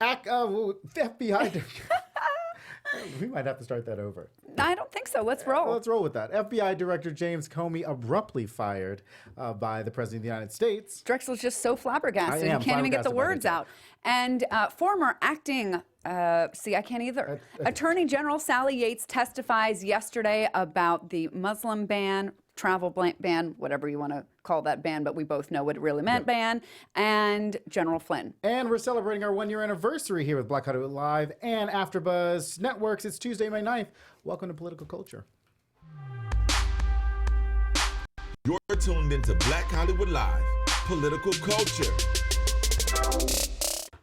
FBI. We might have to start that over. I don't think so. Let's roll. Let's roll with that. FBI Director James Comey abruptly fired by the President of the United States. Drexel's just so flabbergasted. He am can't even get the flabbergasted words by out. And former acting, I can't either. Attorney General Sally Yates testifies yesterday about the Muslim ban, travel ban, whatever you want to call that ban, but we both know what it really meant, ban, and General Flynn. And we're celebrating our 1-year anniversary here with Black Hollywood Live and AfterBuzz Networks. It's Tuesday, May 9th. Welcome to Political Culture. You're tuned into Black Hollywood Live, Political Culture.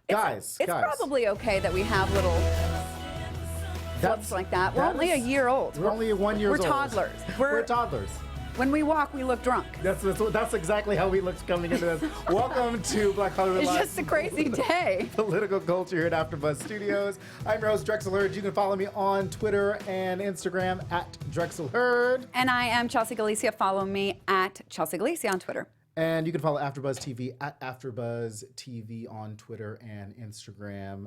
Guys, It's probably okay that we have little flips like that. We're only a year old. We're only 1 year old. We're toddlers. We're toddlers. When we walk, we look drunk. That's exactly how we look coming into this. Welcome to Black Hollywood Live. It's just a crazy day. Political Culture here at AfterBuzz Studios. I'm your host, Drexel Hurd. You can follow me on Twitter and Instagram at Drexel Hurd. And I am Chelsea Galicia. Follow me at Chelsea Galicia on Twitter. And you can follow AfterBuzz TV at AfterBuzz TV on Twitter and Instagram.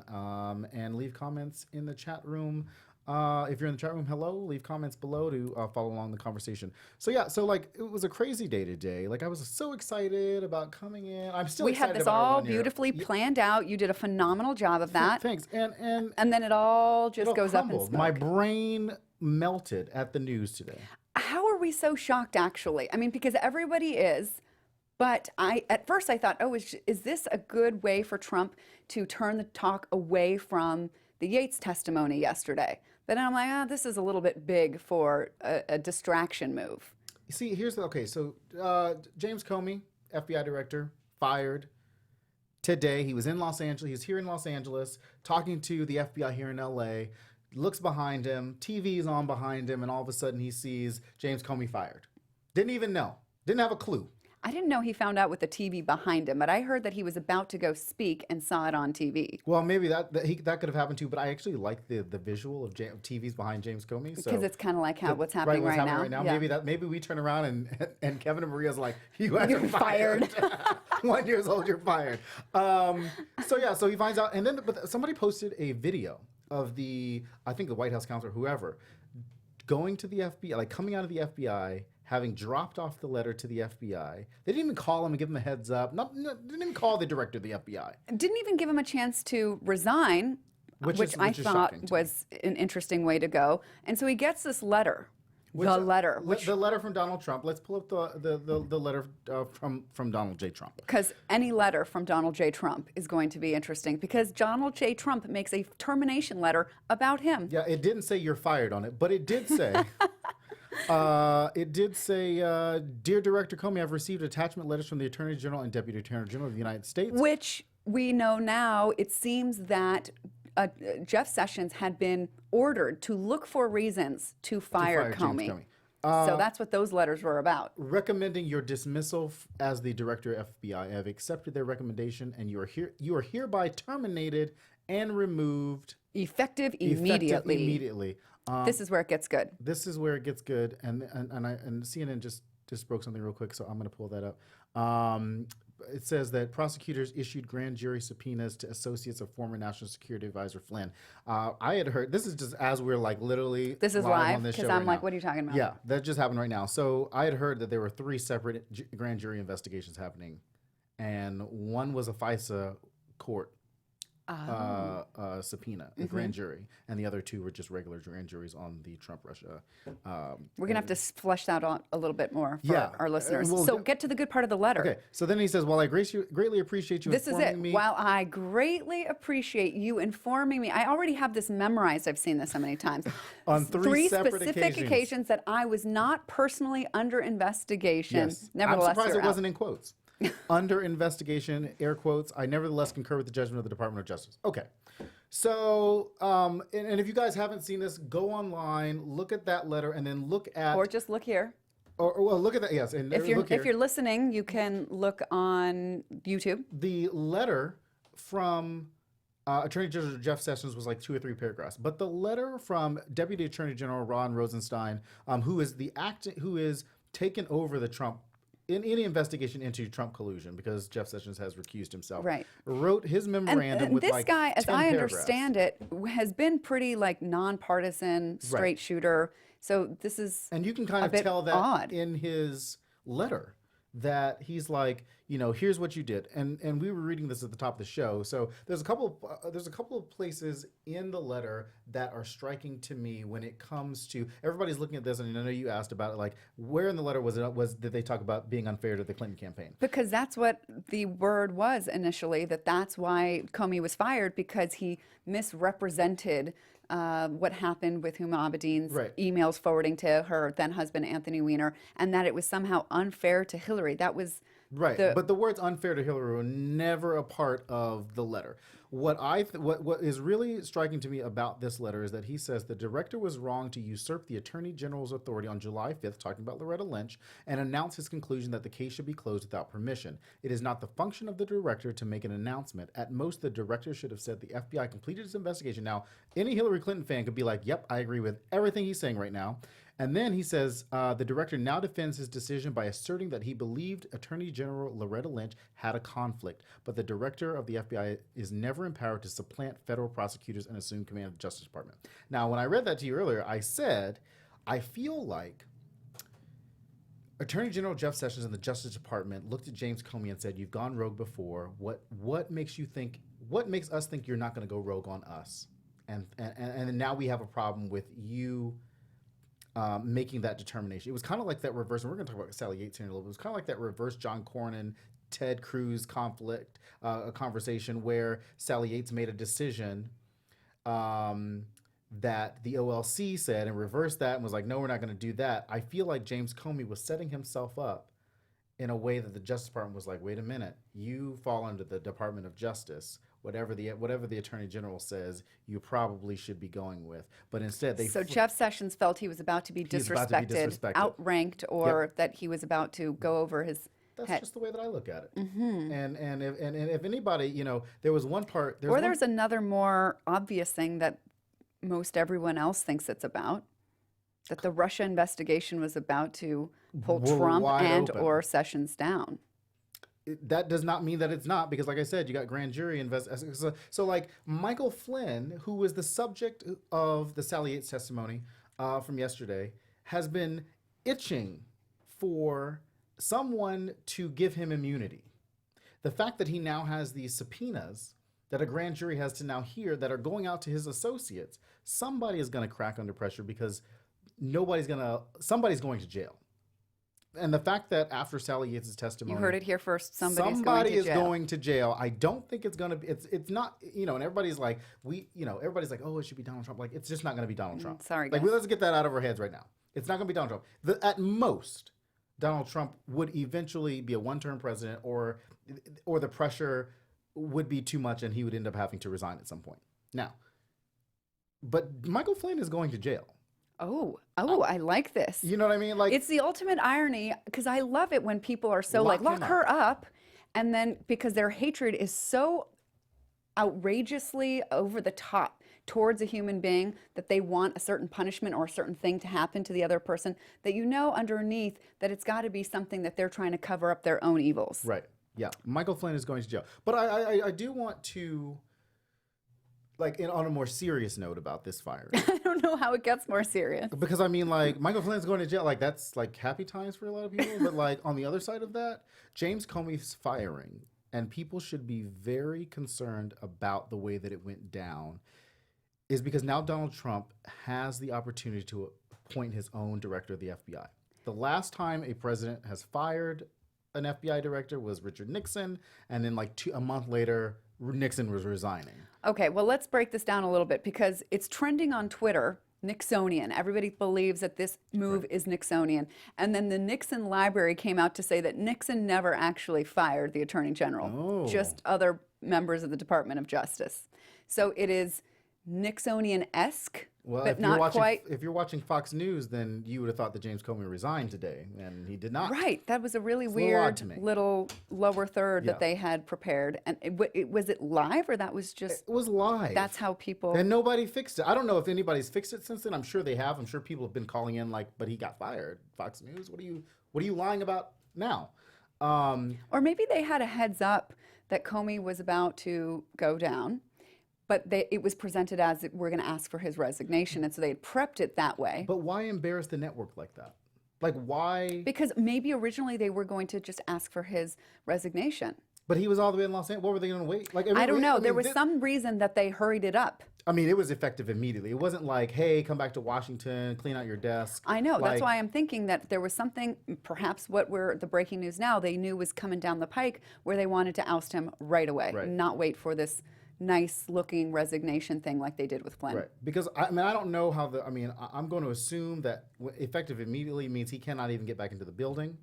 And leave comments in the chat room. If you're in the chat room, hello. Leave comments below to follow along the conversation. So yeah, it was a crazy day today. Like I was so excited about coming in. I'm still we excited had this about all beautifully planned out. You did a phenomenal job of that. Thanks. And then it all just goes up in crumbled. smoke. My brain melted at the news today. How are we so shocked, actually? I mean, because everybody is. But at first I thought, is this a good way for Trump to turn the talk away from the Yates testimony yesterday? But then I'm like, this is a little bit big for a distraction move. You see, so James Comey, FBI director, fired today. He was in Los Angeles. He's here in Los Angeles talking to the FBI here in LA. Looks behind him. TV's on behind him. And all of a sudden he sees James Comey fired. Didn't even know. Didn't have a clue. I didn't know he found out with the TV behind him, but I heard that he was about to go speak and saw it on TV. Well, maybe that could have happened too, but I actually like the visual of TVs behind James Comey. Because it's kind of like what's happening right now. Yeah. Maybe we turn around and Kevin and Maria's like, you guys are fired. 1 year old, you're fired. So he finds out, and then but somebody posted a video of I think the White House counsel or whoever, going to the FBI, like coming out of the FBI, having dropped off the letter to the FBI. They didn't even call him and give him a heads up. Didn't even call the director of the FBI. Didn't even give him a chance to resign, which I thought was an interesting way to go. And so he gets this letter. The letter from Donald Trump. Let's pull up the letter from Donald J. Trump. Because any letter from Donald J. Trump is going to be interesting because Donald J. Trump makes a termination letter about him. Yeah, it didn't say you're fired on it, but it did say... Dear Director Comey, I've received attachment letters from the Attorney General and Deputy Attorney General of the United States. Which we know now, it seems that Jeff Sessions had been ordered to look for reasons to fire Comey. So that's what those letters were about. Recommending your dismissal as the Director of FBI. I have accepted their recommendation and you are hereby terminated and removed. Effective immediately. This is where it gets good. And CNN just broke something real quick, so I'm going to pull that up. It says that prosecutors issued grand jury subpoenas to associates of former National Security Advisor Flynn. I had heard, this is just as we're like literally this is live because I'm like, what are you talking about? Yeah, that just happened right now. So I had heard that there were 3 separate grand jury investigations happening, and one was a FISA court subpoena, a grand jury, and the other 2 were just regular grand juries on the Trump-Russia. We're going to have to flesh that out a little bit more for our listeners. So get to the good part of the letter. Okay, so then he says, well, I greatly appreciate you informing me. While I greatly appreciate you informing me. I already have this memorized. I've seen this so many times. On 3 specific occasions that I was not personally under investigation. Yes. Nevertheless, I'm surprised it wasn't in quotes. Under investigation, air quotes, I nevertheless concur with the judgment of the Department of Justice. Okay. So, and if you guys haven't seen this, go online, look at that letter, and then look at... Or just look here. Well, look at that, yes. And if you're listening, you can look on YouTube. The letter from Attorney General Jeff Sessions was like 2 or 3 paragraphs. But the letter from Deputy Attorney General Ron Rosenstein, who is taken over the Trump in any investigation into Trump collusion, because Jeff Sessions has recused himself, Right. wrote his memorandum And with this like guy, as 10 I paragraphs. understand it, has been pretty like nonpartisan, straight shooter. So this is And you can kind a of bit tell that odd. in his letter, that he's like, here's what you did. And we were reading this at the top of the show. So there's a couple of places in the letter that are striking to me when it comes to, everybody's looking at this, and I know you asked about it, like where in the letter did they talk about being unfair to the Clinton campaign? Because that's what the word was initially, that's why Comey was fired, because he misrepresented what happened with Huma Abedin's emails forwarding to her then husband, Anthony Weiner, and that it was somehow unfair to Hillary. That was right. But the words unfair to Hillary were never a part of the letter. What is really striking to me about this letter is that he says the director was wrong to usurp the Attorney General's authority on July 5th, talking about Loretta Lynch, and announce his conclusion that the case should be closed without permission. It is not the function of the director to make an announcement. At most, the director should have said the FBI completed its investigation. Now, any Hillary Clinton fan could be like, yep, I agree with everything he's saying right now. And then he says the director now defends his decision by asserting that he believed Attorney General Loretta Lynch had a conflict, but the director of the FBI is never empowered to supplant federal prosecutors and assume command of the Justice Department. Now, when I read that to you earlier, I said, I feel like Attorney General Jeff Sessions and the Justice Department looked at James Comey and said, "You've gone rogue before. What makes us think you're not going to go rogue on us?" And now we have a problem with you making that determination. It was kind of like that reverse, and we're going to talk about Sally Yates here in a little bit. It was kind of like that reverse John Cornyn, Ted Cruz conflict, a conversation where Sally Yates made a decision that the OLC said and reversed that and was like, no, we're not going to do that. I feel like James Comey was setting himself up in a way that the Justice Department was like, wait a minute, you fall under the Department of Justice. Whatever the Attorney General says, you probably should be going with. But instead, Jeff Sessions felt he was about to be disrespected, outranked, or that he was about to go over his That's head. just the way that I look at it. Mm-hmm. And if anybody, there was one part. There's another more obvious thing that most everyone else thinks it's about. That the Russia investigation was about to pull Trump or Sessions down. That does not mean that it's not, because like I said, you got grand jury investigation. So like Michael Flynn, who was the subject of the Sally Yates testimony from yesterday, has been itching for someone to give him immunity. The fact that he now has these subpoenas that a grand jury has to now hear that are going out to his associates, somebody is going to crack under pressure, because somebody's going to jail. And the fact that after Sally Yates' testimony, you heard it here first. Somebody is going to jail. I don't think it's going to be. It's not. And everybody's like, everybody's like, oh, it should be Donald Trump. Like, it's just not going to be Donald Trump. Sorry, like, guys. let's get that out of our heads right now. It's not going to be Donald Trump. At most, Donald Trump would eventually be a one-term president, or the pressure would be too much, and he would end up having to resign at some point. Now, but Michael Flynn is going to jail. Oh, I like this. You know what I mean? Like, it's the ultimate irony, because I love it when people are so like, lock her up, and then because their hatred is so outrageously over the top towards a human being that they want a certain punishment or a certain thing to happen to the other person, that underneath that it's got to be something that they're trying to cover up their own evils. Right. Yeah. Michael Flynn is going to jail. But I do want to, on a more serious note about this firing. I don't know how it gets more serious. Because Michael Flynn's going to jail. That's happy times for a lot of people. But on the other side of that, James Comey's firing, and people should be very concerned about the way that it went down, is because now Donald Trump has the opportunity to appoint his own director of the FBI. The last time a president has fired an FBI director was Richard Nixon, and then a month later, Nixon was resigning. Okay, well, let's break this down a little bit, because it's trending on Twitter, Nixonian. Everybody believes that this move is Nixonian. And then the Nixon Library came out to say that Nixon never actually fired the Attorney General, just other members of the Department of Justice. So it is Nixonian-esque, but not quite. If you're watching Fox News, then you would have thought that James Comey resigned today, and he did not. Right. That was a really weird little lower third that they had prepared. And was it live, or that was just... It was live. That's how people... And nobody fixed it. I don't know if anybody's fixed it since then. I'm sure they have. I'm sure people have been calling in but he got fired. Fox News, what are you lying about now? Or maybe they had a heads up that Comey was about to go down, but it was presented as we're going to ask for his resignation, and so they had prepped it that way. But why embarrass the network like that? Like, why? Because maybe originally they were going to just ask for his resignation. But he was all the way in Los Angeles. What were they going to wait? Like, I don't know. There was this- some reason that they hurried it up. I mean, it was effective immediately. It wasn't like, hey, come back to Washington, clean out your desk. I know. That's Like, why I'm thinking that there was something, perhaps the breaking news now, they knew was coming down the pike, where they wanted to oust him right away, Right. not wait for this nice-looking resignation thing like they did with Flynn. Right. Because, I mean, I don't know how I'm going to assume that effective immediately means he cannot even get back into the building.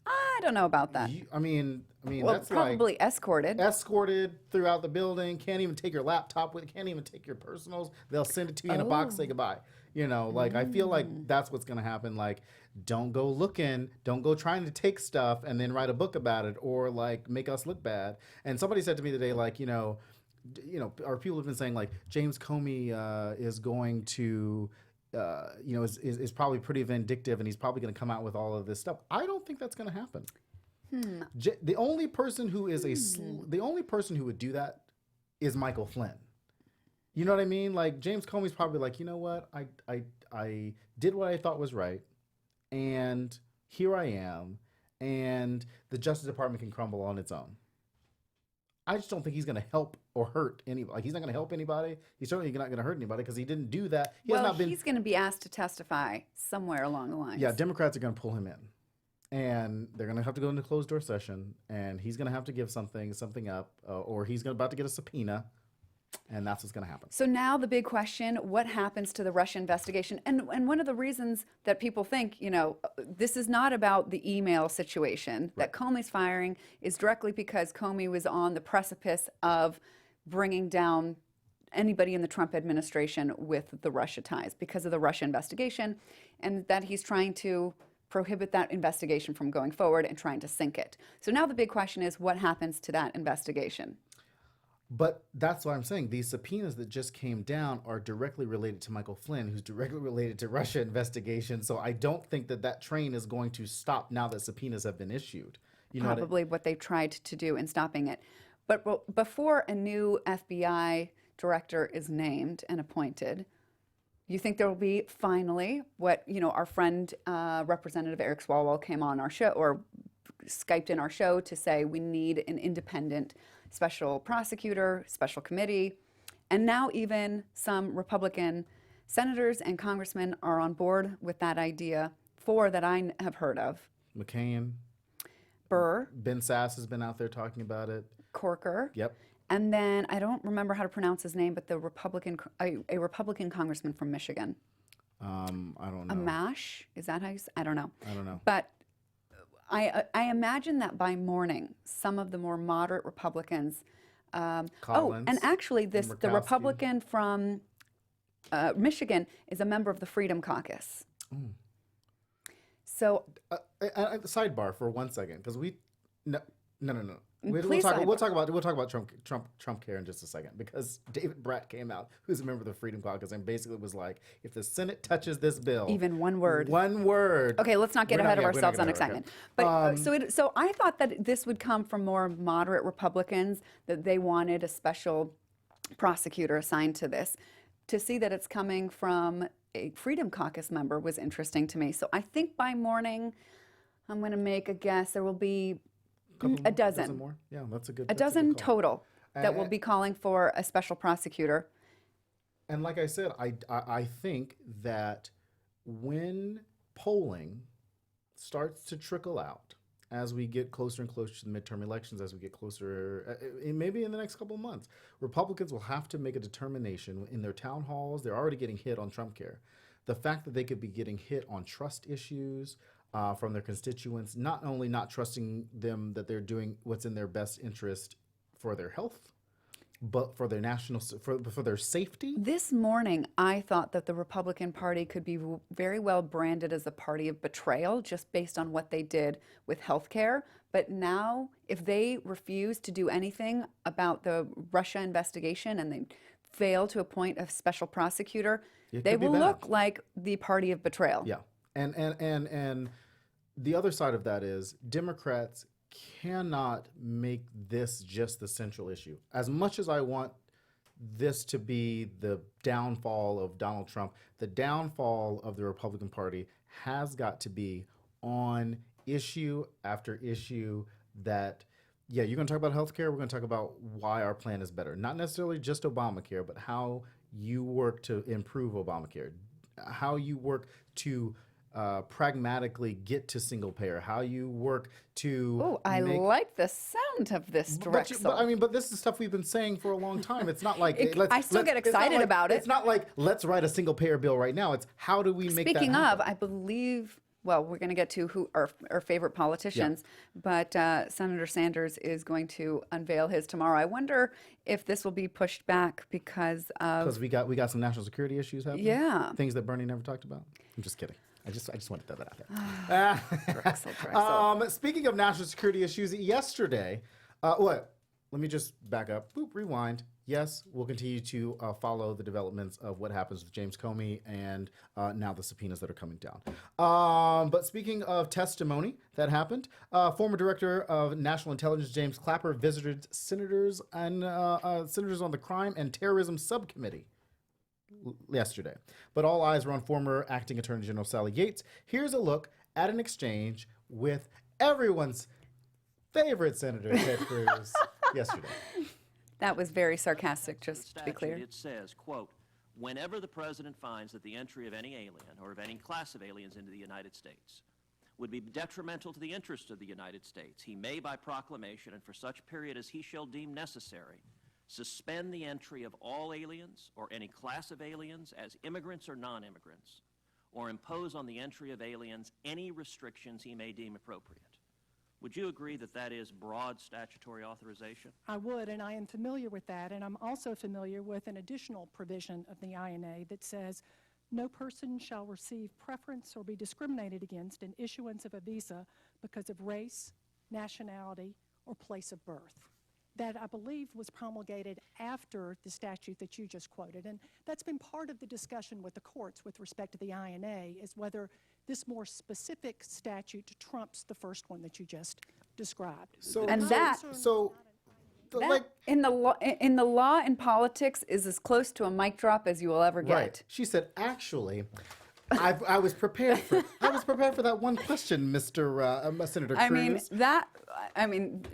I don't know about that. I mean, Well, that's probably like escorted. escorted throughout the building. Can't even take your laptop with. Can't even take your personals. They'll send it to you in a box. Say goodbye. You know, like I feel like that's what's gonna happen. Like, don't go looking. Don't go trying to take stuff and then write a book about it or like make us look bad. And somebody said to me today, like, our people have been saying like James Comey is going to. Is probably pretty vindictive, and he's probably going to come out with all of this stuff. I don't think that's going to happen. The only person who is the only person who would do that is Michael Flynn. You know what I mean? Like James Comey's probably like, you know what? I did what I thought was right, and here I am, and the Justice Department can crumble on its own. I just don't think he's going to help or hurt anybody. Like, he's not going to help anybody. He's certainly not going to hurt anybody because he didn't do that. He's going to be asked to testify somewhere along the lines. Yeah, Democrats are going to pull him in. And they're going to have to go into closed door session. And he's going to have to give something up. Or he's about to get a subpoena. And that's what's going to happen. So now the big question, what happens to the Russia investigation? And one of the reasons that people think, this is not about the email situation, that Comey's firing is directly because Comey was on the precipice of bringing down anybody in the Trump administration with the Russia ties because of the Russia investigation, and that he's trying to prohibit that investigation from going forward and trying to sink it. So now the big question is, what happens to that investigation? But that's what I'm saying. These subpoenas that just came down are directly related to Michael Flynn, who's directly related to Russia investigation. So I don't think that train is going to stop now that subpoenas have been issued. Probably what they tried to do in stopping it. But before a new FBI director is named and appointed, you think there will be finally what, our friend Representative Eric Swalwell came on our show or Skyped in our show to say we need an independent special prosecutor, special committee, and now even some Republican senators and congressmen are on board with that idea. 4 that I have heard of. McCain. Burr. Ben Sass has been out there talking about it. Corker. Yep. And then I don't remember how to pronounce his name, but a Republican congressman from Michigan. I don't know. Amash? Is that how you say? I don't know. I don't know. But I imagine that by morning, some of the more moderate Republicans. Collins and actually, the Murkowski. Republican from Michigan is a member of the Freedom Caucus. So, sidebar for 1 second, because no. We'll Please talk sidebar. about Trump care in just a second, because David Bratt came out, who's a member of the Freedom Caucus, and basically was like, if the Senate touches this bill, even one word. Okay, let's not get ahead of ourselves on okay. excitement. But so I thought that this would come from more moderate Republicans, that they wanted a special prosecutor assigned to this. To see that it's coming from a Freedom Caucus member was interesting to me. So I think by morning, I'm going to make a guess, there will be a dozen more. Yeah, that's a good. A dozen total that will be calling for a special prosecutor. And like I said, I think that when polling starts to trickle out as we get closer and closer to the midterm elections, as we get closer, maybe in the next couple of months, Republicans will have to make a determination in their town halls. They're already getting hit on Trump care. The fact that they could be getting hit on trust issues from their constituents, not only not trusting them that they're doing what's in their best interest for their health, but for their for their safety. This morning, I thought that the Republican Party could be very well branded as a party of betrayal, just based on what they did with health care. But now, if they refuse to do anything about the Russia investigation and they fail to appoint a special prosecutor, they will look like the party of betrayal. Yeah. And the other side of that is Democrats cannot make this just the central issue. As much as I want this to be the downfall of Donald Trump, the downfall of the Republican Party has got to be on issue after issue that, yeah, you're going to talk about healthcare. We're going to talk about why our plan is better. Not necessarily just Obamacare, but how you work to improve Obamacare, how you work to pragmatically get to single payer, how you work to. Oh, I like the sound of this, Drexel. But this is stuff we've been saying for a long time. It's not like I still get excited about it. It's not like let's write a single payer bill right now. It's how do we make that happen? Speaking of, I believe. Well, we're going to get to who our favorite politicians, but Senator Sanders is going to unveil his tomorrow. I wonder if this will be pushed back because we got some national security issues happening. Yeah, things that Bernie never talked about. I'm just kidding. I just wanted to throw that out there. Drexel. Speaking of national security issues, yesterday, let me just back up. Rewind. Yes, we'll continue to follow the developments of what happens with James Comey and now the subpoenas that are coming down. But speaking of testimony that happened, former Director of National Intelligence James Clapper visited senators and senators on the Crime and Terrorism Subcommittee yesterday. But all eyes were on former Acting Attorney General Sally Yates. Here's a look at an exchange with everyone's favorite Senator Ted Cruz yesterday. That was very sarcastic, just to be clear. It says, quote, whenever the president finds that the entry of any alien or of any class of aliens into the United States would be detrimental to the interests of the United States, he may, by proclamation and for such period as he shall deem necessary, suspend the entry of all aliens or any class of aliens as immigrants or non-immigrants, or impose on the entry of aliens any restrictions he may deem appropriate. Would you agree that that is broad statutory authorization? I would, and I am familiar with that, and I'm also familiar with an additional provision of the INA that says no person shall receive preference or be discriminated against in issuance of a visa because of race, nationality, or place of birth. That, I believe, was promulgated after the statute that you just quoted, and that's been part of the discussion with the courts with respect to the INA, is whether this more specific statute trumps the first one that you just described. In the law and politics is as close to a mic drop as you will ever get. Right. She said, actually, I was prepared for that one question, Senator Cruz. I mean,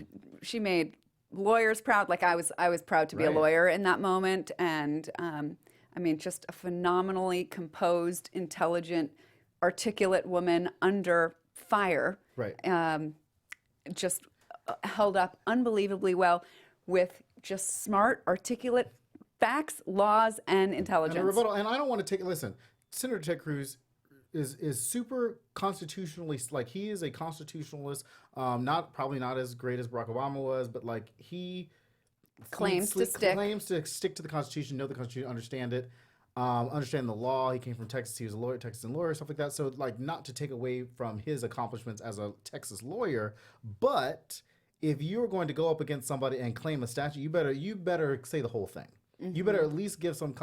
she made lawyers proud. Like I was proud to be a lawyer in that moment, and I mean, just a phenomenally composed, intelligent, articulate woman under fire. Right. Just held up unbelievably well with just smart, articulate facts, laws, and intelligence. And a rebuttal. And I don't want to listen, Senator Ted Cruz is super constitutionally, like he is a constitutionalist, probably not as great as Barack Obama was, but like he claims to stick to the Constitution, know the Constitution, understand it, understand the law. He came from Texas. He was a lawyer, Texas lawyer, stuff like that. So like not to take away from his accomplishments as a Texas lawyer, but if you're going to go up against somebody and claim a statute, you better say the whole thing. Mm-hmm. You better at least give some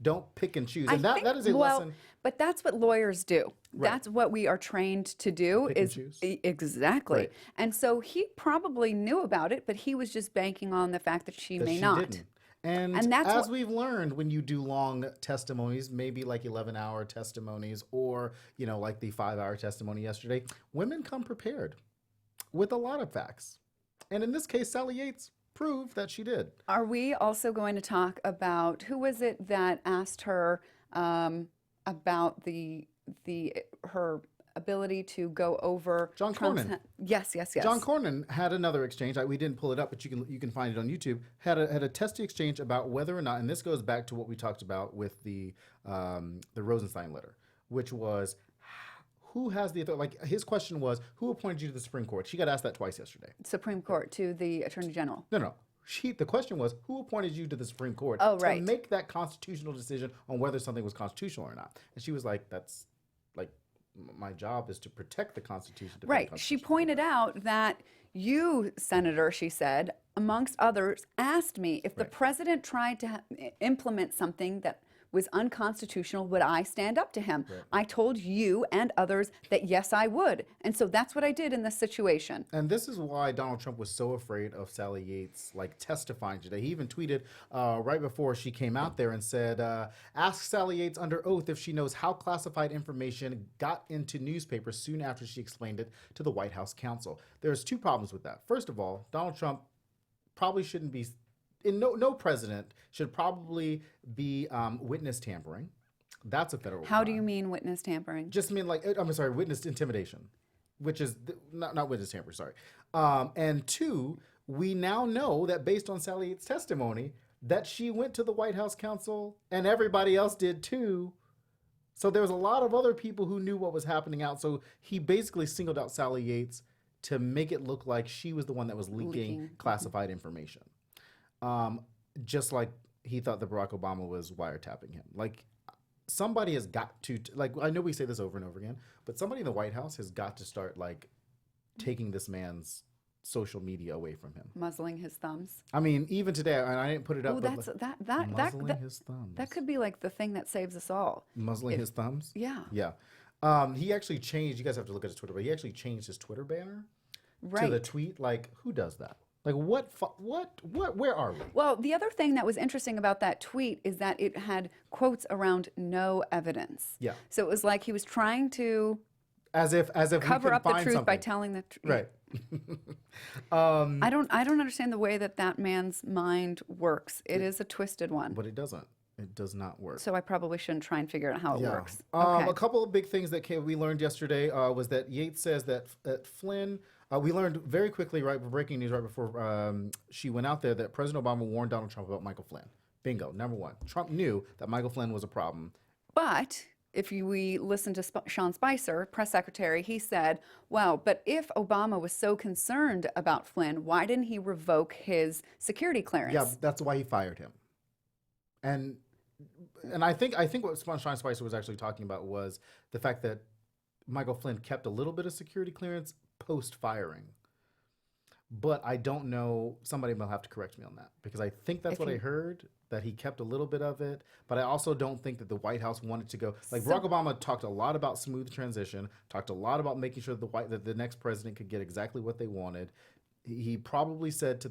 don't pick and choose. And that is a lesson. But that's what lawyers do. Right. That's what we are trained to do. Pick and choose. Exactly. Right. And so he probably knew about it, but he was just banking on the fact that she may not. Didn't. And that's we've learned, when you do long testimonies, maybe like 11-hour testimonies or, like the 5-hour testimony yesterday, women come prepared with a lot of facts. And in this case, Sally Yates proved that she did. Are we also going to talk about, who was it that asked her about her ability to go over John Trump's Cornyn. Yes. John Cornyn had another exchange. We didn't pull it up, but you can find it on YouTube. Had a testy exchange about whether or not, and this goes back to what we talked about with the Rosenstein letter, which was who has the authority. Like his question was, who appointed you to the Supreme Court? She got asked that twice yesterday. Supreme Court to the Attorney General. No. The question was, who appointed you to the Supreme Court to make that constitutional decision on whether something was constitutional or not? And she was like, that's like, my job is to protect the Constitution. Right. She pointed out that you, Senator, she said, amongst others, asked me if the president tried to implement something that was unconstitutional, would I stand up to him? I told you and others that yes, I would. And so that's what I did in this situation. And this is why Donald Trump was so afraid of Sally Yates, like, testifying today. He even tweeted right before she came out there and said, ask Sally Yates under oath if she knows how classified information got into newspapers soon after she explained it to the White House counsel. There's two problems with that. First of all, Donald Trump probably shouldn't be, no president should probably be witness tampering. That's a federal How crime. do you mean witness tampering? Just mean like, I'm sorry, witness intimidation, which is not witness tampering, sorry. And two, we now know that based on Sally Yates' testimony, that she went to the White House counsel and everybody else did too. So there was a lot of other people who knew what was happening out. So he basically singled out Sally Yates to make it look like she was the one that was leaking classified information. Just like he thought that Barack Obama was wiretapping him. Like, somebody has got to, like, I know we say this over and over again, but somebody in the White House has got to start, like, taking this man's social media away from him. Muzzling his thumbs. I mean, even today, and I didn't put it up. Oh, but that's like, muzzling his thumbs. That could be like the thing that saves us all. Muzzling his thumbs. Yeah. Yeah. He actually changed. You guys have to look at his Twitter, but he actually changed his Twitter banner to the tweet. Like, who does that? Like, what? Where are we? Well, the other thing that was interesting about that tweet is that it had quotes around no evidence. Yeah. So it was like he was trying to As if cover we up the find truth by something. telling the truth. Right. I don't understand the way that man's mind works. It is a twisted one. But it doesn't. It does not work. So I probably shouldn't try and figure out how it works. A couple of big things that we learned yesterday was that Yates says that Flynn. We learned very quickly, breaking news right before she went out there, that President Obama warned Donald Trump about Michael Flynn. Bingo. Number one. Trump knew that Michael Flynn was a problem. But if we listen to Sean Spicer, press secretary, he said, well, but if Obama was so concerned about Flynn, why didn't he revoke his security clearance? Yeah, that's why he fired him. And I think what Sean Spicer was actually talking about was the fact that Michael Flynn kept a little bit of security clearance post-firing. But I don't know, somebody will have to correct me on that, because I think that's what I heard, that he kept a little bit of it. But I also don't think that the White House wanted to go, like, Barack Obama talked a lot about smooth transition, talked a lot about making sure that the next president could get exactly what they wanted. He probably said to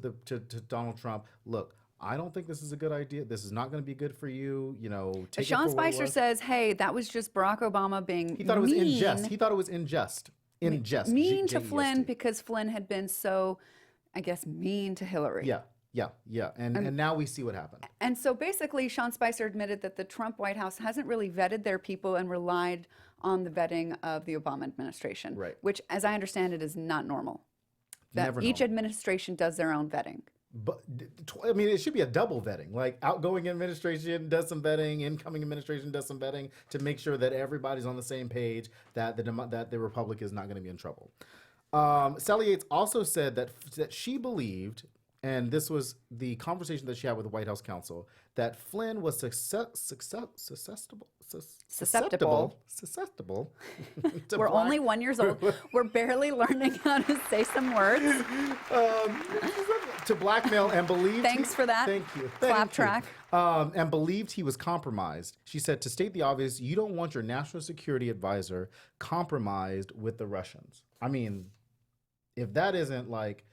Donald Trump, look, I don't think this is a good idea. This is not going to be good for you. You know, take it for what it was. Sean Spicer says, hey, that was just Barack Obama being He thought it was in jest. He thought it was in jest. In jest. Mean to Flynn because Flynn had been so, I guess, mean to Hillary. Yeah. And now we see what happened. And so basically, Sean Spicer admitted that the Trump White House hasn't really vetted their people and relied on the vetting of the Obama administration. Right. Which, as I understand it, is not normal. That Never each normal. administration does their own vetting. But I mean, it should be a double vetting. Like, outgoing administration does some vetting, incoming administration does some vetting to make sure that everybody's on the same page, that the Republic is not going to be in trouble. Sally Yates also said that she believed, and this was the conversation that she had with the White House counsel, that Flynn was susceptible. We're only 1 year old. We're barely learning how to say some words. To blackmail and believed. Thanks for that. Thank you. Clap track. And believed he was compromised. She said, to state the obvious, you don't want your national security advisor compromised with the Russians. I mean, if that isn't like,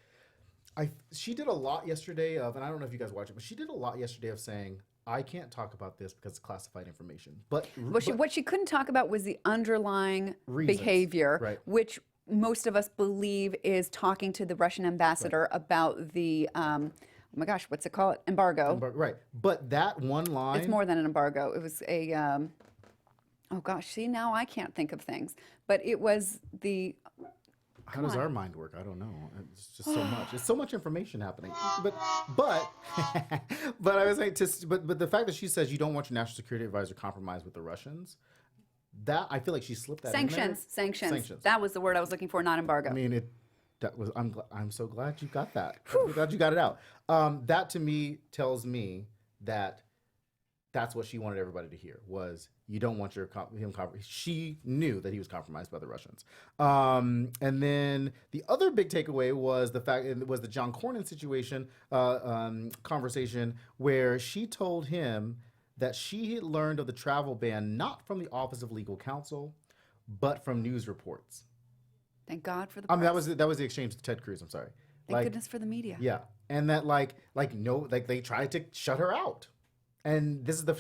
she did a lot yesterday of, and I don't know if you guys watch it, but she did a lot yesterday of saying, I can't talk about this because it's classified information. But what she couldn't talk about was the underlying Reasons. behavior, Right. which most of us believe is talking to the Russian ambassador about the, oh my gosh, what's it called? Embargo. Right. But that one line. It's more than an embargo. It was a, oh gosh, see, now I can't think of things. But it was the, How does our mind work? I don't know. It's just so much. It's so much information happening. But I was saying, but the fact that she says you don't want your national security advisor compromised with the Russians, that I feel like she slipped that sanctions. Sanctions. That was the word I was looking for, not embargo. I mean, I'm so glad you got that. I'm glad you got it out. That to me tells me that that's what she wanted everybody to hear, was you don't want him compromised. She knew that he was compromised by the Russians. And then the other big takeaway was the John Cornyn situation conversation, where she told him that she had learned of the travel ban not from the Office of Legal Counsel, but from news reports. Thank God for the I mean, press. that was the exchange with Ted Cruz. I'm sorry. Thank goodness for the media. Yeah, and that they tried to shut her out, and this is the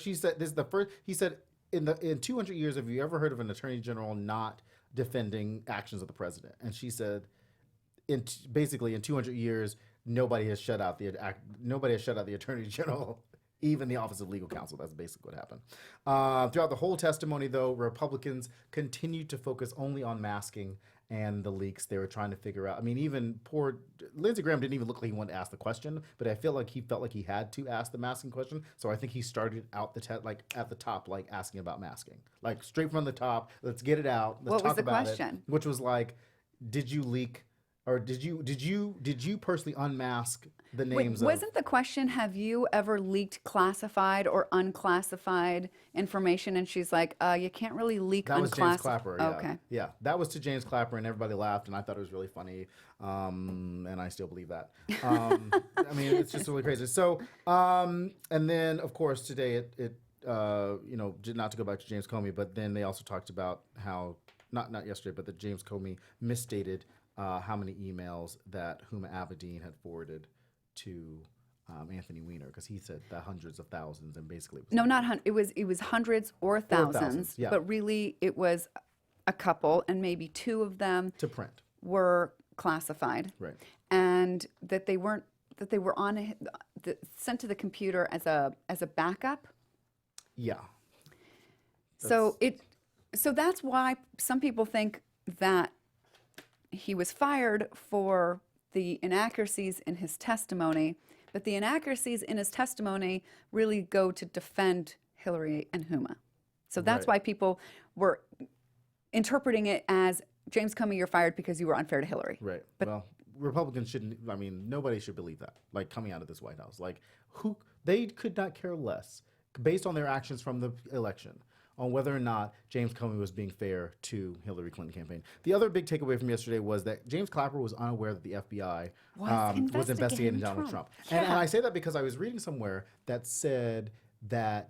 first. He said in 200 years, have you ever heard of an attorney general not defending actions of the president? And she said, basically in 200 years, nobody has shut out the attorney general. Even the Office of Legal Counsel. That's basically what happened. Throughout the whole testimony, though, Republicans continued to focus only on masking and the leaks. They were trying to figure out. I mean, even poor Lindsey Graham didn't even look like he wanted to ask the question, but I feel like he felt like he had to ask the masking question. So I think he started out at the top, like asking about masking, like straight from the top. Let's get it out. Let's What was talk the about question? it. Which was like, did you leak, or did you personally unmask the names of? Wasn't the question, have you ever leaked classified or unclassified information? And she's like, you can't really leak That was James Clapper. Yeah. Okay. Yeah, that was to James Clapper, and everybody laughed, and I thought it was really funny, and I still believe that. I mean, it's just really crazy. So, and then of course today not to go back to James Comey, but then they also talked about how not yesterday, but that James Comey misstated how many emails that Huma Abedin had forwarded to Anthony Weiner, because he said the hundreds of thousands, and basically it was No, not hundreds. It was hundreds or thousands, yeah. but really it was a couple, and maybe two of them to print. were classified, Right. and that they were sent to the computer as a backup. Yeah. So that's why some people think that he was fired for the inaccuracies in his testimony, but the inaccuracies in his testimony really go to defend Hillary and Huma. So that's why people were interpreting it as, James Comey, you're fired because you were unfair to Hillary. Right. But well, Republicans shouldn't. I mean, nobody should believe that. Like, coming out of this White House, like, they could not care less, based on their actions from the election, on whether or not James Comey was being fair to Hillary Clinton campaign. The other big takeaway from yesterday was that James Clapper was unaware that the FBI was investigating Donald Trump. Yeah. And I say that because I was reading somewhere that said that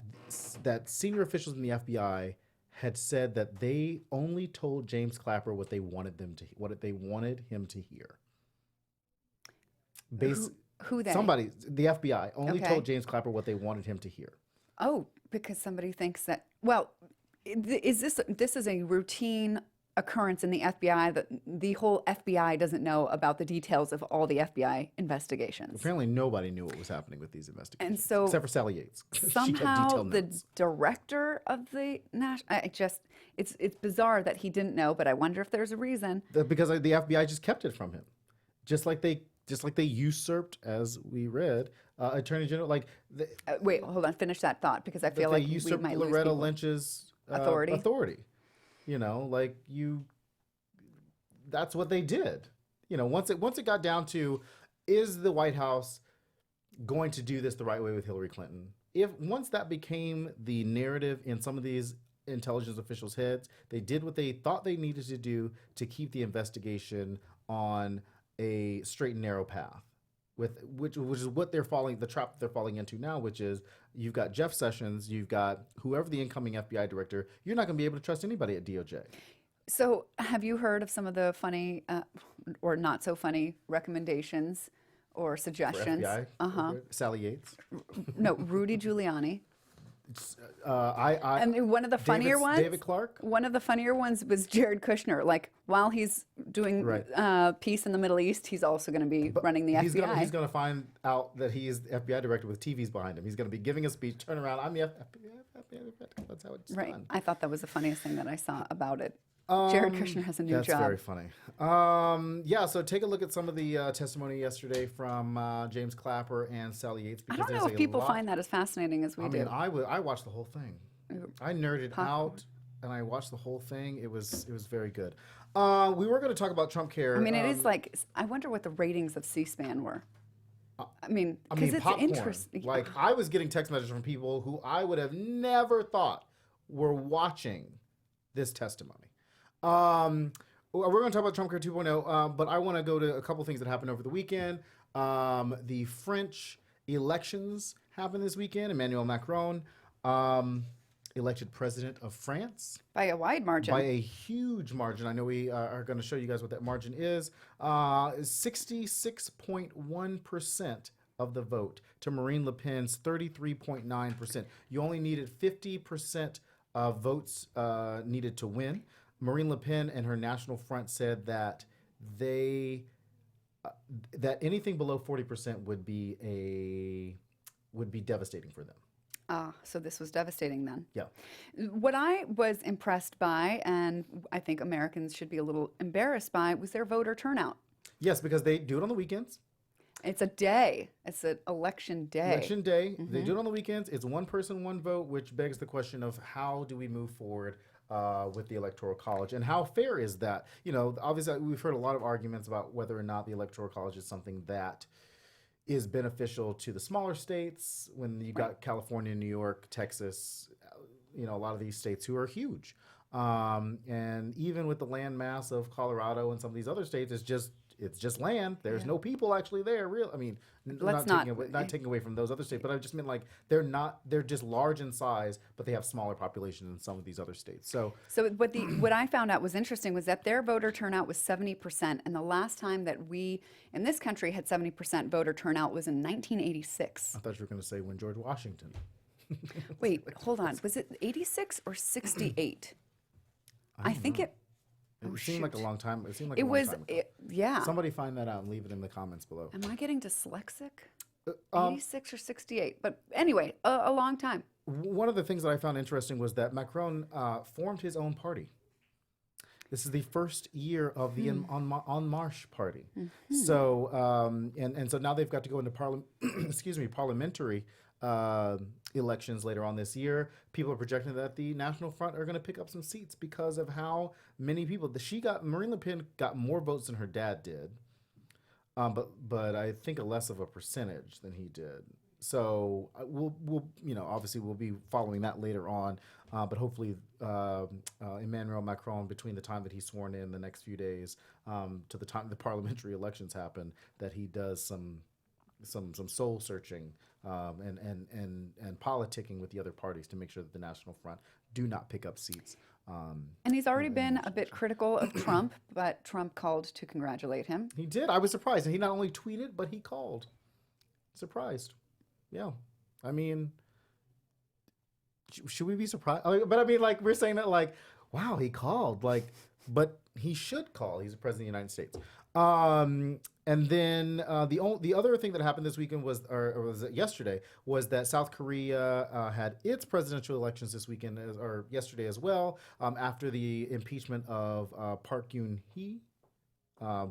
senior officials in the FBI had said that they only told James Clapper what they wanted him to hear. who they? Somebody, the FBI, only Okay. told James Clapper what they wanted him to hear. Oh, because somebody thinks that. Well, this is a routine occurrence in the FBI, that the whole FBI doesn't know about the details of all the FBI investigations. Apparently, nobody knew what was happening with these investigations, And so except for Sally Yates. She had Somehow detailed the notes. director of the national, it's bizarre that he didn't know, but I wonder if there's a reason. Because the FBI just kept it from him, just like they usurped, as we read, Attorney General. Wait, hold on, finish that thought, because I feel they like we usurped might lose Loretta people. Lynch's Authority. You know, that's what they did. You know, once it got down to, is the White House going to do this the right way with Hillary Clinton? Once that became the narrative in some of these intelligence officials' heads, they did what they thought they needed to do to keep the investigation on a straight and narrow path, which is what the trap they're falling into now, which is, you've got Jeff Sessions, you've got whoever the incoming FBI director. You're not going to be able to trust anybody at DOJ. So have you heard of some of the funny or not so funny recommendations or For suggestions? FBI, Sally Yates. No, Rudy Giuliani. I And one of the funnier ones, David Clark. one of the funnier ones was Jared Kushner. Like, while he's doing Right. peace in the Middle East, he's also going to be running the FBI. He's going to find out that he's the FBI director with TVs behind him. He's going to be giving a speech. Turn around. I'm the FBI director. That's how it's Right. done. I thought that was the funniest thing that I saw about it. Jared Kushner has a new That's job. very funny. So take a look at some of the testimony yesterday from James Clapper and Sally Yates. I Because don't know there's if a people lot- find that as fascinating as we I do. mean, I watched the whole thing. I nerded Popcorn. out, and I watched the whole thing. It was very good. We were going to talk about Trump Care. I mean, it is like, I wonder what the ratings of C-SPAN were. I mean, I because mean, it's popcorn. interesting. Like, I was getting text messages from people who I would have never thought were watching this testimony. We're going to talk about Trump Care 2.0, but I want to go to a couple things that happened over the weekend. The French elections happened this weekend. Emmanuel Macron Elected president of France By a wide margin. by a huge margin. I know we are going to show you guys what that margin is. 66.1% of the vote to Marine Le Pen's 33.9%. You only needed 50% of votes needed to win. Marine Le Pen and her National Front said that that anything below 40% would be devastating for them. So this was devastating then. Yeah. What I was impressed by, and I think Americans should be a little embarrassed by, was their voter turnout. Yes, because they do it on the weekends. It's a day. It's an election day. Election day. They do it on the weekends. It's one person, one vote, which begs the question of how do we move forward with the Electoral College, and how fair is that? You know, obviously we've heard a lot of arguments about whether or not the Electoral College is something that is beneficial to the smaller states when you've got California, New York, Texas, you know, a lot of these states who are huge. And even with the land mass of Colorado and some of these other states, it's just land. There's no people actually there. I mean, not taking away from those other states, but I just meant like they're just large in size, but they have smaller population than some of these other states. So what I found out was interesting was that their voter turnout was 70%, and the last time that we in this country had 70% voter turnout was in 1986. I thought you were going to say when George Washington. Wait, hold on. Was it 86 or 68? I think it. It seemed like a long time. It seemed like It a long was, time ago. yeah. Somebody find that out and leave it in the comments below. Am I getting dyslexic? 86 or 68. But anyway, a long time. One of the things that I found interesting was that Macron formed his own party. This is the first year of the En Marche party. So and so now they've got to go into parliamentary elections later on this year. People are projecting that the National Front are going to pick up some seats because of how many people. Marine Le Pen got more votes than her dad did, but I think less of a percentage than he did. So we'll obviously we'll be following that later on. But hopefully Emmanuel Macron, between the time that he's sworn in the next few days to the time the parliamentary elections happen, that he does some soul searching and politicking with the other parties to make sure that the National Front do not pick up seats. And he's already been a bit critical of Trump, but Trump called to congratulate him. He did. I was surprised. And he not only tweeted, but he called. Surprised. Yeah. I mean, should we be surprised? But I mean, like, we're saying that, like, wow, he called. Like, but he should call. He's the president of the United States. And then the other thing that happened this weekend was it yesterday, was that South Korea had its presidential elections this weekend or yesterday as well, after the impeachment of Park Geun-hye.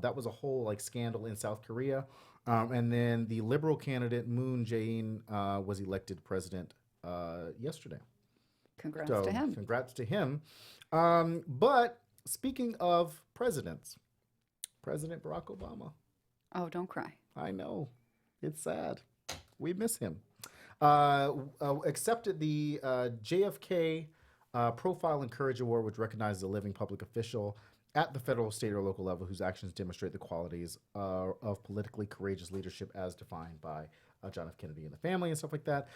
That was a whole like scandal in South Korea. And then the liberal candidate Moon Jae-in was elected president yesterday. Congrats to him. Congrats to him. But speaking of presidents, President Barack Obama. Oh, don't cry. I know. It's sad. We miss him. Accepted the JFK Profile and Courage Award, which recognizes a living public official at the federal, state, or local level whose actions demonstrate the qualities of politically courageous leadership as defined by John F. Kennedy and the family and stuff like that.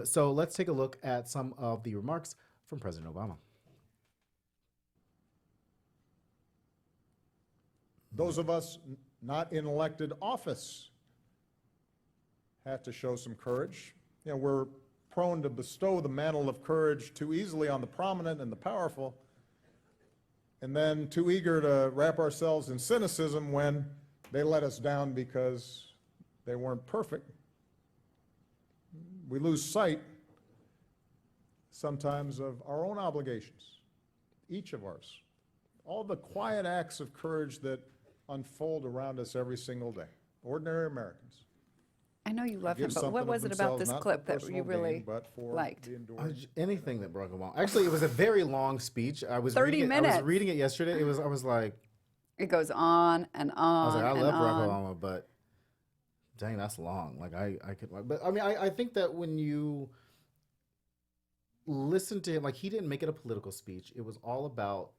So let's take a look at some of the remarks from President Obama. Those of us not in elected office have to show some courage. You know, we're prone to bestow the mantle of courage too easily on the prominent and the powerful, and then too eager to wrap ourselves in cynicism when they let us down because they weren't perfect. We lose sight sometimes of our own obligations, each of ours, all the quiet acts of courage that unfold around us every single day, ordinary Americans. I know you love him, Give but what something was of it about themselves, this not clip for that personal you really gain, but for liked? the enduring Anything that Barack Obama. Actually, it was a very long speech. I was 30 reading minutes. I was reading it yesterday. I was like, It goes on and on. I was like, I and love on. Barack Obama, but dang, that's long. Like I could, but I mean, I think that when you listen to him, like he didn't make it a political speech. It was all about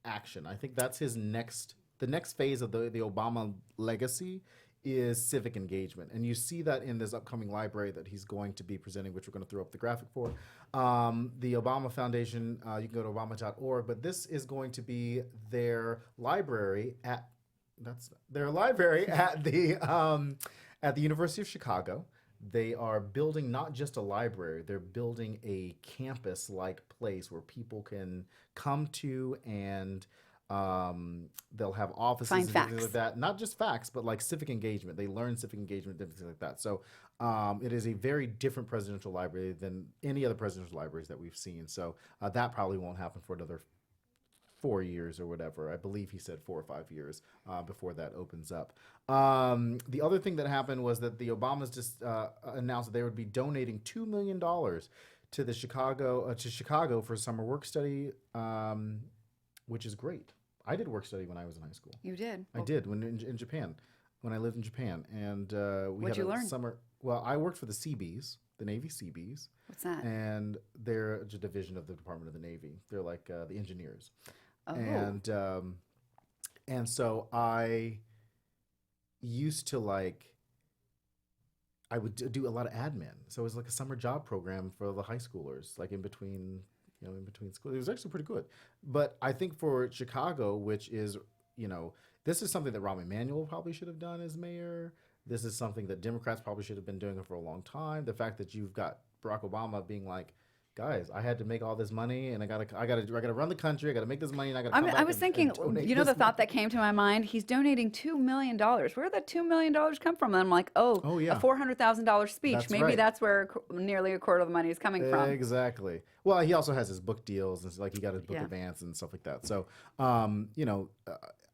action. I think that's the next phase of the Obama legacy is civic engagement. And you see that in this upcoming library that he's going to be presenting, which we're going to throw up the graphic for. The Obama Foundation, you can go to obama.org, but this is going to be their library at the University of Chicago. They are building not just a library, they're building a campus-like place where people can come to, and they'll have offices Find and facts. things like that. Not just facts, but like civic engagement. They learn civic engagement, things like that. So it is a very different presidential library than any other presidential libraries that we've seen. So that probably won't happen for another 4 years or whatever. I believe he said 4 or 5 years before that opens up. The other thing that happened was that the Obamas just announced that they would be donating $2 million to the Chicago for summer work study, which is great. I did work study when I was in high school. You did? I did when in Japan, when I lived in Japan, and we What'd had you a learn? summer. Well, I worked for the Seabees, the Navy Seabees. What's that? And they're a division of the Department of the Navy. They're like the engineers. Oh. And so I used to I would do a lot of admin. So it was like a summer job program for the high schoolers, like in between school. It was actually pretty good. But I think for Chicago, which is, this is something that Rahm Emanuel probably should have done as mayor. This is something that Democrats probably should have been doing for a long time. The fact that you've got Barack Obama being like, guys, I had to make all this money, and I gotta run the country. I gotta make this money, and I gotta. I was thinking, the thought that came to my mind. He's donating $2 million. Where did that $2 million come from? And I'm like, Oh, yeah. a $400,000 speech. That's Maybe right. that's where nearly a quarter of the money is coming from. Exactly. Well, he also has his book deals, and he got his book Yeah. advance and stuff like that. So,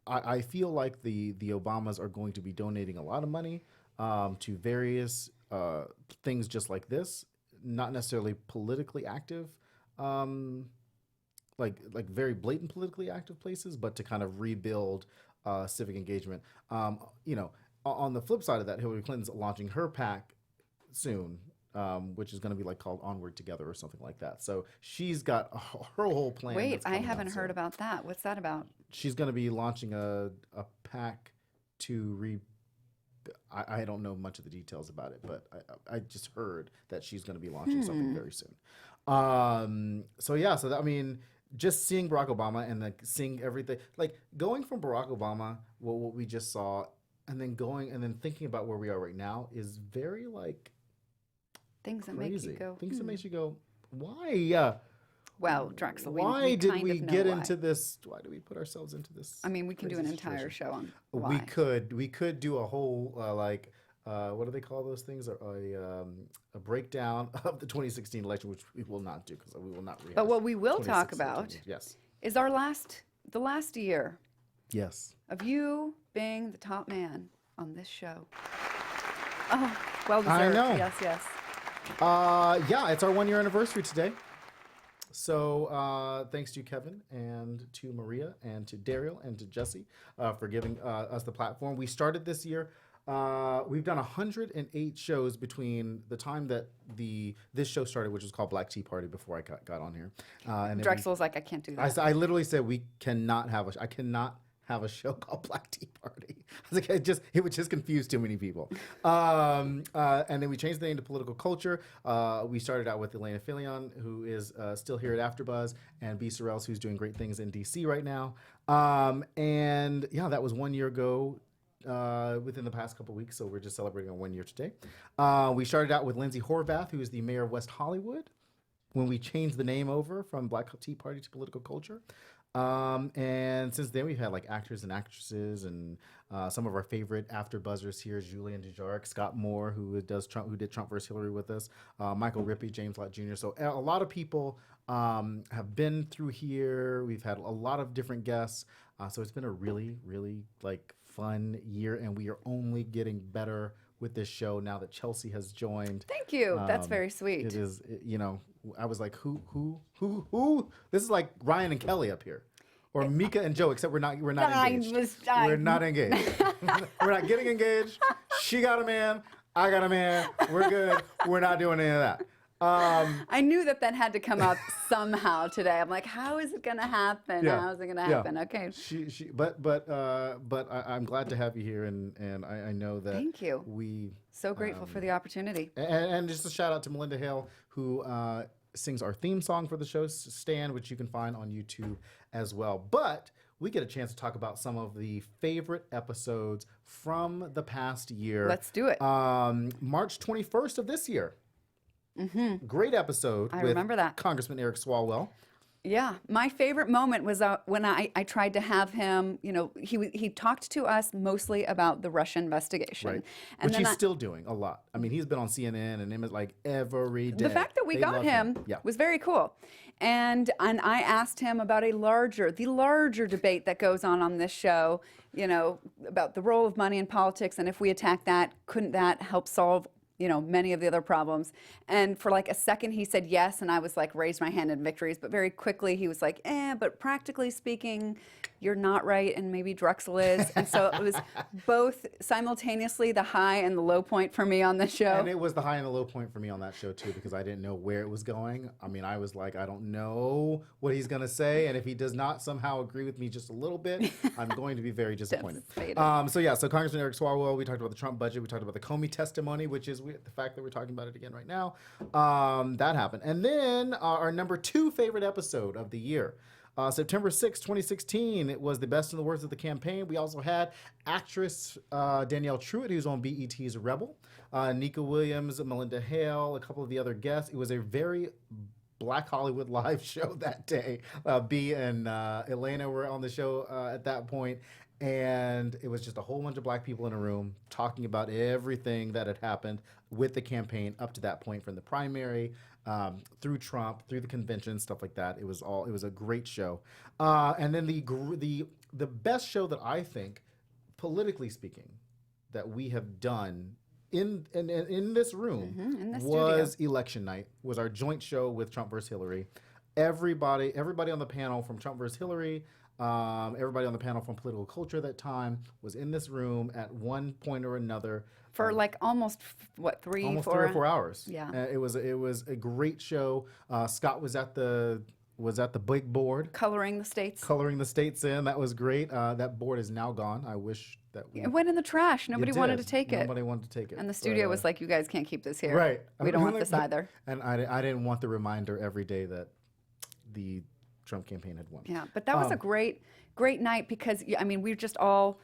I feel like the Obamas are going to be donating a lot of money to various things just like this. Not necessarily politically active, like very blatant politically active places, but to kind of rebuild civic engagement. On the flip side of that, Hillary Clinton's launching her PAC soon, which is going to be called Onward Together or something like that. So she's got her whole plan. Wait, that's I coming haven't out heard soon. about that. What's that about? She's going to be launching a PAC to I don't know much of the details about it, but I just heard that she's going to be launching something very soon. Just seeing Barack Obama and seeing everything, going from Barack Obama, what we just saw, and then thinking about where we are right now is very Things that crazy. make you go. Things that makes you go, why? Well, Drexel, Why did kind we of know get why. into this? Why do we put ourselves into this? I mean, we can do an crazy entire situation? show on why. We could do a whole what do they call those things? A breakdown of the 2016 election, which we will not do because we will not rehash. But what we will talk 2016 about yes, is the last year yes. of you being the top man on this show. Oh, well deserved. I know. Yes, yes. Yeah, it's our 1 year anniversary today. So thanks to Kevin and to Maria and to Daryl and to Jesse for giving us the platform. We started this year. We've done 108 shows between the time that this show started, which was called Black Tea Party before I got on here. And then Drexel's like, I can't do that. I literally said I cannot have a show called Black Tea Party. I was like, it would just confuse too many people. And then we changed the name to Political Culture. We started out with Elena Filion, who is still here at AfterBuzz, and B. Sorrells, who's doing great things in DC right now. And yeah, that was 1 year ago. Within the past couple weeks, so we're just celebrating our 1 year today. We started out with Lindsay Horvath, who is the mayor of West Hollywood, when we changed the name over from Black Tea Party to Political Culture. And since then, we've had actors and actresses, and some of our favorite AfterBuzzers here: Julian DeJark, Scott Moore, who did Trump vs. Hillary with us, Michael Rippey, James Lott Jr. So a lot of people have been through here. We've had a lot of different guests. So it's been a really, really fun year, and we are only getting better with this show now that Chelsea has joined. Thank you. That's very sweet. It is, I was like, who? This is like Ryan and Kelly up here, or Mika and Joe, except we're not engaged. We're not engaged. We're not getting engaged. She got a man. I got a man. We're good. We're not doing any of that. I knew that had to come up somehow today. I'm like, how is it going to happen? Yeah. How is it going to Yeah. happen? Okay. But I'm glad to have you here, and I know that Thank you. we So grateful for the opportunity. and just a shout out to Melinda Hale, who sings our theme song for the show, Stand, which you can find on YouTube as well. But we get a chance to talk about some of the favorite episodes from the past year. Let's do it. March 21st of this year. Mm-hmm. Great episode. I with remember that. Congressman Eric Swalwell. Yeah, my favorite moment was when I tried to have him, he talked to us mostly about the Russia investigation. Right. And Which then he's still doing a lot. I mean, he's been on CNN and him like every day. the fact that we They got love him Yeah. was very cool. And I asked him about the larger debate that goes on this show, about the role of money in politics, and if we attack that, couldn't that help solve many of the other problems? And for like a second he said yes, and I was like, raised my hand in victories, but very quickly he was like, but practically speaking, you're not right, and maybe Drexel is. And so it was both simultaneously the high and the low point for me on the show. And it was the high and the low point for me on that show too, because I didn't know where it was going. I mean, I was like, I don't know what he's going to say, and if he does not somehow agree with me just a little bit, I'm going to be very disappointed. So Congressman Eric Swalwell, we talked about the Trump budget, we talked about the Comey testimony, which is the fact that we're talking about it again right now. That happened. And then our number 2 favorite episode of the year. September 6, 2016, it was the best in the words of the campaign. We also had actress Danielle Truitt, who's on BET's Rebel, Nika Williams, Melinda Hale, a couple of the other guests. It was a very Black Hollywood Live show that day. B and Elena were on the show at that point. And it was just a whole bunch of black people in a room talking about everything that had happened with the campaign up to that point, from the primary through Trump, through the convention, stuff like that. It was a great show. And then the best show that I think, politically speaking, that we have done in this room in the was studio. Election Night. Was our joint show with Trump versus Hillary. Everybody on the panel from Trump versus Hillary. Everybody on the panel from Political Culture at that time was in this room at one point or another for like almost 3 or 4 hours. Yeah, it was a great show. Scott was at the big board coloring the states in. That was great. That board is now gone. I wish that it went in the trash. Nobody wanted to take it. Nobody wanted to take it. And the studio was like, you guys can't keep this here. Right. We don't want this either. And I didn't want the reminder every day that the Trump campaign had won. Yeah, but that was a great night, because I mean, we were just all.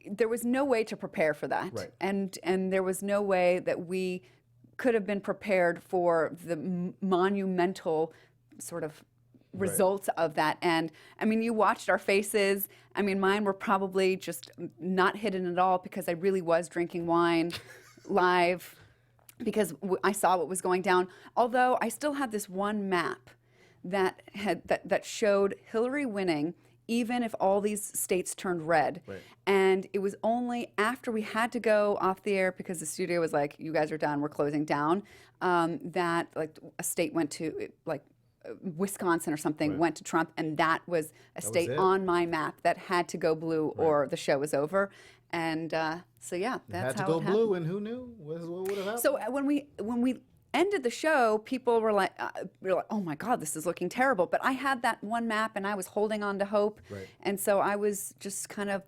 There was no way to prepare for that, right. and there was no way that we could have been prepared for the monumental sort of results of that. And I mean, you watched our faces. I mean, mine were probably just not hidden at all, because I really was drinking wine live, because I saw what was going down. Although I still had this one map that showed Hillary winning, even if all these states turned red. Right. And it was only after we had to go off the air, because the studio was like, you guys are done, we're closing down, that like a state went to, like Wisconsin or something, went to Trump, and that was a state on my map that had to go blue, or the show was over. And so yeah, that's how it happened. Had to go blue, and who knew what would have happened? So when we ended the show, people were like, oh my God, this is looking terrible. But I had that one map, and I was holding on to hope. Right. And so I was just kind of,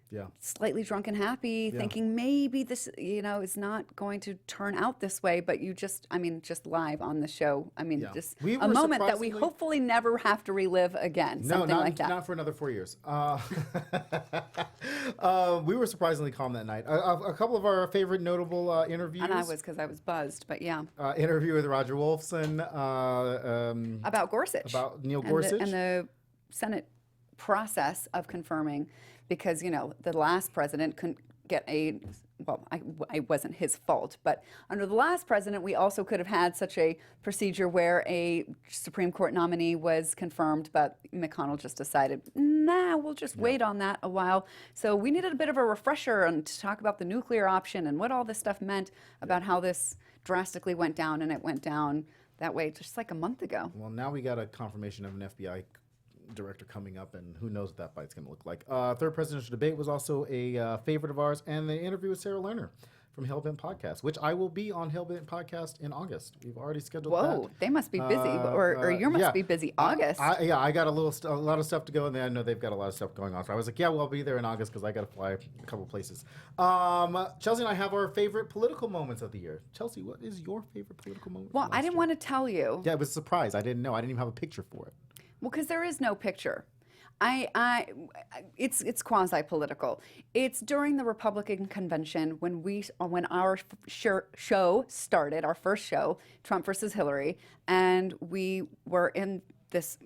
Yeah. slightly drunk and happy, thinking maybe this, is not going to turn out this way. But just live on the show. I mean, just We a were moment that we surprisingly- hopefully never have to relive again. No, something like that. not for another 4 years. We were surprisingly calm that night. A couple of our favorite notable interviews. And I was, because I was buzzed. But yeah. Interview with Roger Wolfson. About Gorsuch. About Neil and Gorsuch. and the Senate process of confirming, because, the last president couldn't get I wasn't his fault, but under the last president, we also could have had such a procedure where a Supreme Court nominee was confirmed, but McConnell just decided, nah, we'll just wait on that a while. So we needed a bit of a refresher and to talk about the nuclear option and what all this stuff meant about how this drastically went down, and it went down that way just like a month ago. Well, now we got a confirmation of an FBI director coming up, and who knows what that fight's going to look like. Third presidential debate was also a favorite of ours, and the interview with Sarah Lerner from Hellbent Podcast, which I will be on Hellbent Podcast in August. We've already scheduled Whoa, that. they must be busy, or you must be busy. August. I got a lot of stuff to go, and then I know they've got a lot of stuff going on. So I was like, yeah, well, I'll be there in August because I got to fly a couple places. Chelsea and I have our favorite political moments of the year. Chelsea, what is your favorite political moment? Well, I didn't want to tell you. Yeah, it was a surprise. I didn't know. I didn't even have a picture for it. Well, because there is no picture. It's quasi-political. It's during the Republican convention when our show started, our first show, Trump versus Hillary, and we were in this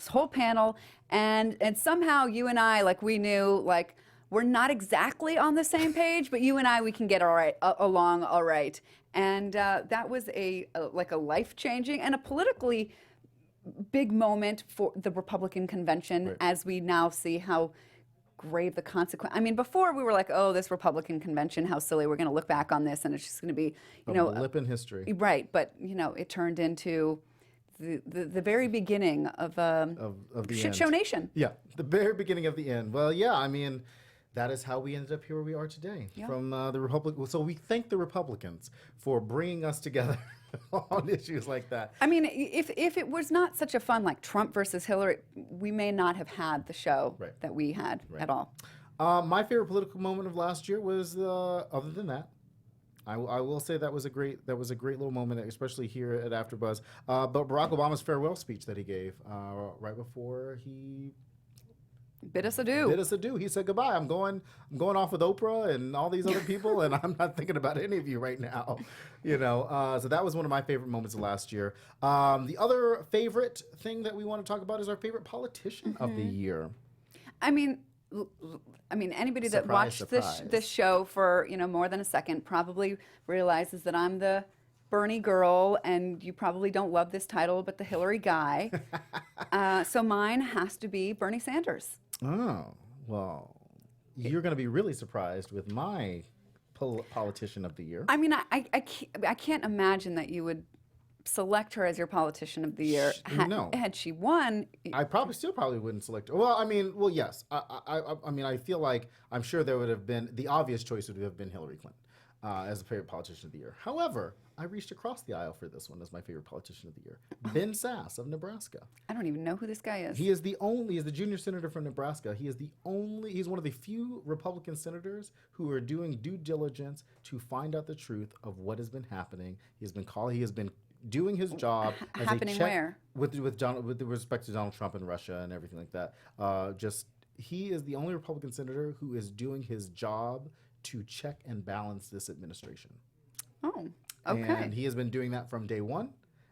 whole panel, and somehow you and I, like, we knew, like, we're not exactly on the same page, but you and I, we can get along all right. And that was a life-changing and a politically big moment for the Republican convention, as we now see how grave the consequence. I mean, before we were like, oh, this Republican convention, how silly. We're going to look back on this and it's just going to be, a blip in history. Right. But, it turned into the very beginning of the shit show nation. Yeah, the very beginning of the end. Well, yeah, I mean, that is how we ended up here where we are today. Yeah. From the Republican. So we thank the Republicans for bringing us together on issues like that. I mean, if it was not such a fun, like, Trump versus Hillary, we may not have had the show that we had at all. My favorite political moment of last year was, other than that, I will say that was a great little moment, especially here at AfterBuzz. But Barack Obama's farewell speech that he gave right before he bid us adieu. He said goodbye. I'm going off with Oprah and all these other people, and I'm not thinking about any of you right now. So that was one of my favorite moments of last year. The other favorite thing that we want to talk about is our favorite politician of the year. I mean, anybody that watched this show for more than a second probably realizes that I'm the Bernie girl, and you probably don't love this title, but the Hillary guy. So mine has to be Bernie Sanders. Oh, well, you're going to be really surprised with my politician of the year. I mean, I can't imagine that you would select her as your politician of the year. No. Had she won, I probably wouldn't select her. Well, yes. I mean, I feel like I'm sure there would have been the obvious choice would have been Hillary Clinton as the favorite politician of the year. However, I reached across the aisle for this one as my favorite politician of the year. Ben Sasse of Nebraska. I don't even know who this guy is. He's the junior senator from Nebraska. He's one of the few Republican senators who are doing due diligence to find out the truth of what has been happening. He has been doing his job as happening a check where? With respect to Donald Trump and Russia and everything like that. He is the only Republican senator who is doing his job to check and balance this administration. Oh, okay. And he has been doing that from day one,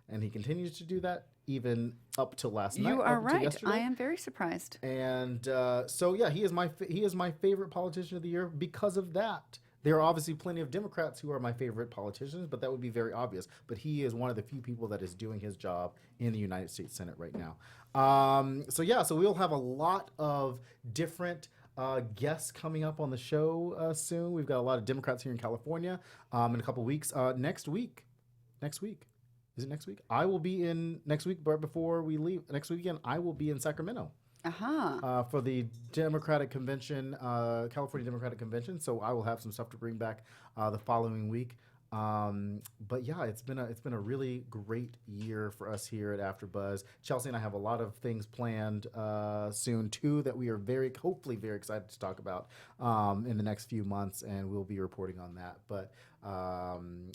and he continues to do that even up to last night. You are up to right. yesterday. I am very surprised. And so yeah, he is my favorite politician of the year because of that. There are obviously plenty of Democrats who are my favorite politicians, but that would be very obvious. But he is one of the few people that is doing his job in the United States Senate right now. So we'll have a lot of different guests coming up on the show soon. We've got a lot of Democrats here in California in a couple weeks. Next week. Is it next week? I will be in next week, right before we leave. Next weekend, I will be in Sacramento. For the Democratic Convention, California Democratic Convention. So I will have some stuff to bring back the following week. But yeah, it's been a really great year for us here at AfterBuzz. Chelsea and I have a lot of things planned soon too that we are hopefully very excited to talk about in the next few months, and we'll be reporting on that. But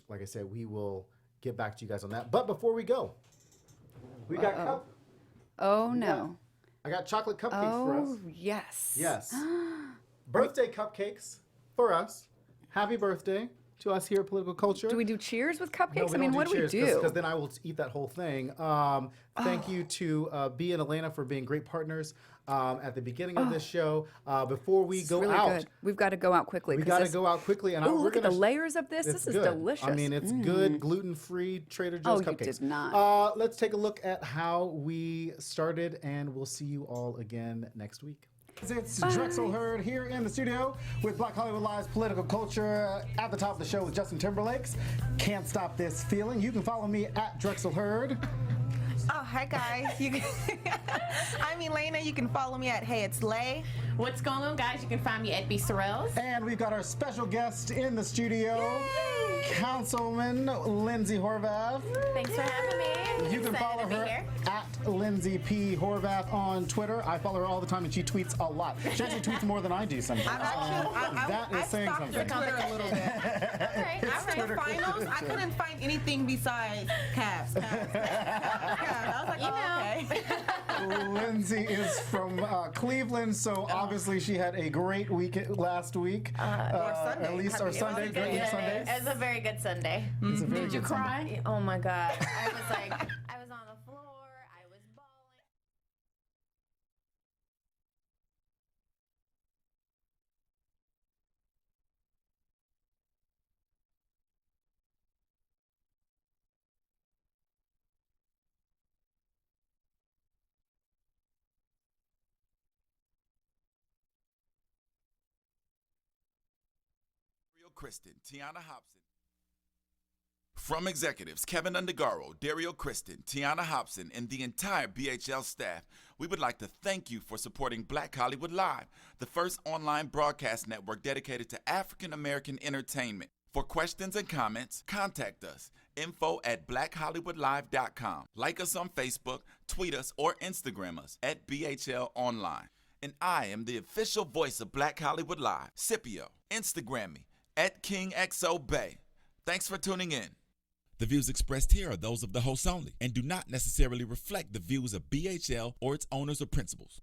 like I said, we will get back to you guys on that. But before we go, we got Oh no. I got chocolate cupcakes for us. Oh, yes. Yes. Birthday cupcakes for us. Happy birthday to us here at Political Culture. Do we do cheers with cupcakes? No, what do we do? Because then I will eat that whole thing. Thank you to B and Elena for being great partners at the beginning of this show. Before we go really out. Good. We've got to go out quickly. We got to go out quickly. And look at the layers of this. This is good. delicious. I mean, it's good, gluten-free Trader Joe's cupcakes. You did not. Let's take a look at how we started, and we'll see you all again next week. It's Drexel Hurd here in the studio with Black Hollywood Live's Political Culture. At the top of the show with Justin Timberlake's Can't Stop This Feeling. You can follow me at Drexel Hurd. hi guys. I'm Elena. You can follow me at Hey It's Lay. What's going on, guys? You can find me at B. Sorrells. And we've got our special guest in the studio, Councilman Lindsay Horvath. Thanks for having me. You can Excited follow to be her here. at Lindsay P. Horvath on Twitter. I follow her all the time, and she tweets a lot. She actually tweets more than I do sometimes. That is saying something. Your Twitter a little bit. All right. After finals, I couldn't find anything besides Cavs. I was like, okay. Lindsay is from Cleveland, so obviously she had a great week last week. Sunday. At least, or Sunday, great week Sunday. It was a very good Sunday. It's a very Did you good cry? Sunday. Oh my God. I was like, I was on the floor. I was bawling. Kristen, Tiana Hobson. From executives Keven Undergaro, Dario Kristen, Tiana Hobson, and the entire BHL staff, we would like to thank you for supporting Black Hollywood Live, the first online broadcast network dedicated to African American entertainment. For questions and comments, contact us. info@blackhollywoodlive.com. Like us on Facebook, tweet us, or Instagram us at BHL Online. And I am the official voice of Black Hollywood Live, Scipio. Instagram me at KingXOBay. Thanks for tuning in. The views expressed here are those of the hosts only and do not necessarily reflect the views of BHL or its owners or principals.